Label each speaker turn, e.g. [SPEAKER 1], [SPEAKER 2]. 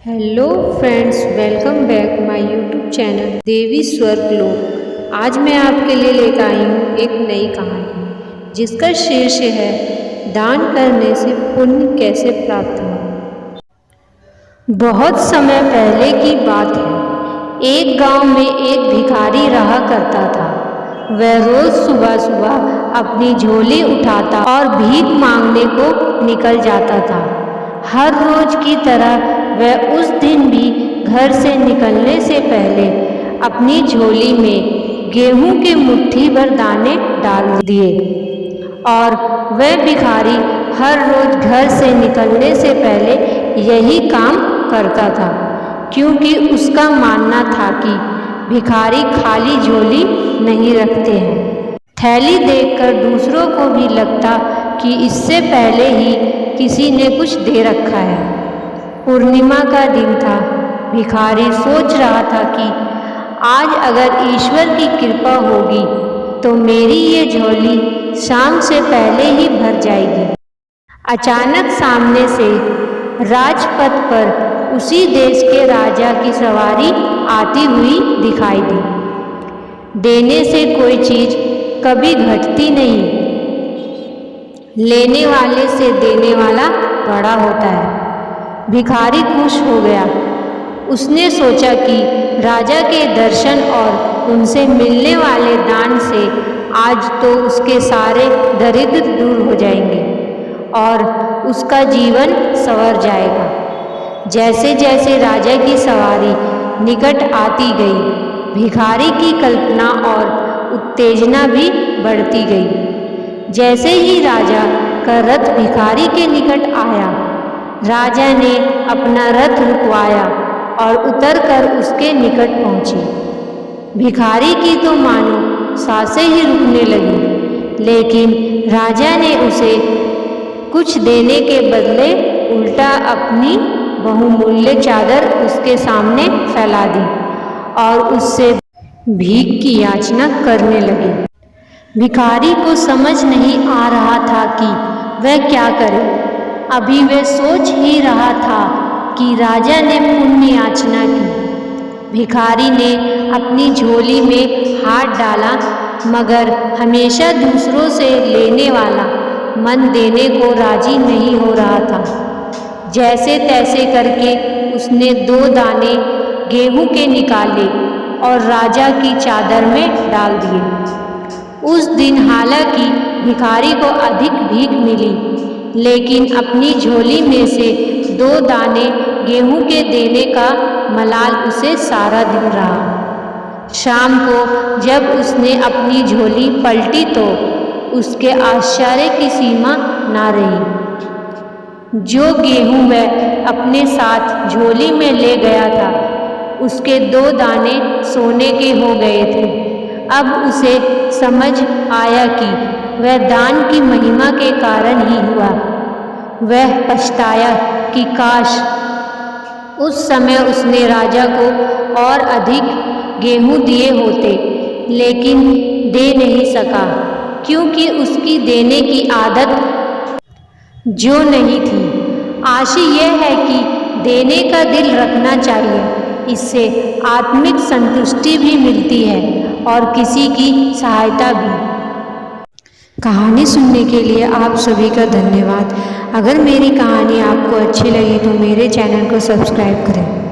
[SPEAKER 1] Hello friends, welcome back my YouTube channel Devi Swarglok. आज मैं आपके लिए लेकर आई हूँ एक नई कहानी जिसका शीर्ष है दान करने से पुण्य कैसे प्राप्त हो। बहुत समय पहले की बात है। एक गांव में एक भिखारी रहा करता था। वह रोज सुबह सुबह अपनी झोली उठाता और भीख मांगने को निकल जाता था। हर रोज की तरह वह उस दिन भी घर से निकलने से पहले अपनी झोली में गेहूं के मुट्ठी भर दाने डाल दिए और वह भिखारी हर रोज घर से निकलने से पहले यही काम करता था, क्योंकि उसका मानना था कि भिखारी खाली झोली नहीं रखते हैं। थैली देखकर दूसरों को भी लगता कि इससे पहले ही किसी ने कुछ दे रखा है। पूर्णिमा का दिन था। भिखारी सोच रहा था कि आज अगर ईश्वर की कृपा होगी तो मेरी ये झोली शाम से पहले ही भर जाएगी। अचानक सामने से राजपथ पर उसी देश के राजा की सवारी आती हुई दिखाई दी। देने से कोई चीज कभी घटती नहीं, लेने वाले से देने वाला बड़ा होता है। भिखारी खुश हो गया। उसने सोचा कि राजा के दर्शन और उनसे मिलने वाले दान से आज तो उसके सारे दरिद्र दूर हो जाएंगे और उसका जीवन संवर जाएगा। जैसे जैसे राजा की सवारी निकट आती गई, भिखारी की कल्पना और उत्तेजना भी बढ़ती गई। जैसे ही राजा का रथ भिखारी के निकट आया, राजा ने अपना रथ रुकवाया और उतरकर उसके निकट पहुंचे। भिखारी की तो मानो सांसें ही रुकने लगी, लेकिन राजा ने उसे कुछ देने के बदले उल्टा अपनी बहुमूल्य चादर उसके सामने फैला दी और उससे भीख की याचना करने लगे। भिखारी को समझ नहीं आ रहा था कि वह क्या करे। अभी वह सोच ही रहा था कि राजा ने पुण्य याचना की। भिखारी ने अपनी झोली में हाथ डाला, मगर हमेशा दूसरों से लेने वाला मन देने को राजी नहीं हो रहा था। जैसे तैसे करके उसने 2 दाने गेहूं के निकाले और राजा की चादर में डाल दिए। उस दिन हालांकि भिखारी को अधिक भीख मिली, लेकिन अपनी झोली में से 2 दाने गेहूं के देने का मलाल उसे सारा दिन रहा। शाम को जब उसने अपनी झोली पलटी तो उसके आश्चर्य की सीमा ना रही। जो गेहूं वह अपने साथ झोली में ले गया था, उसके 2 दाने सोने के हो गए थे। अब उसे समझ आया कि वह दान की महिमा के कारण ही हुआ। वह पछताया कि काश उस समय उसने राजा को और अधिक गेहूं दिए होते, लेकिन दे नहीं सका, क्योंकि उसकी देने की आदत जो नहीं थी। आशा यह है कि देने का दिल रखना चाहिए, इससे आत्मिक संतुष्टि भी मिलती है और किसी की सहायता भी। कहानी सुनने के लिए आप सभी का धन्यवाद। अगर मेरी कहानी आपको अच्छी लगी तो मेरे चैनल को सब्सक्राइब करें।